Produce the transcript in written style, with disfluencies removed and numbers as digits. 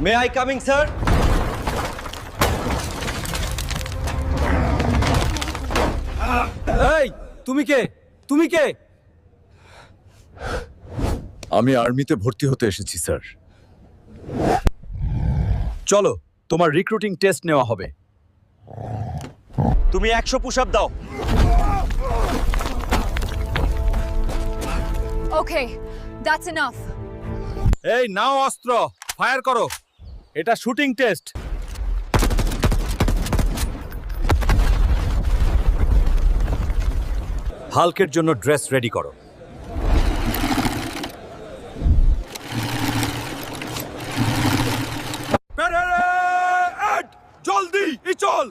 May I coming sir? এই তুমি কে? তুমি কে? আমি আর্মিতে ভর্তি হতে এসেছি স্যার। চলো তোমার রিক্রুটিং টেস্ট নেওয়া হবে। তুমি 100 পুশ আপ দাও। Okay, that's enough. এই নাও অস্ত্র, ফায়ার করো। এটা শুটিং টেস্ট। হাল্কের জন্য ড্রেস রেডি করো। জলদি চল।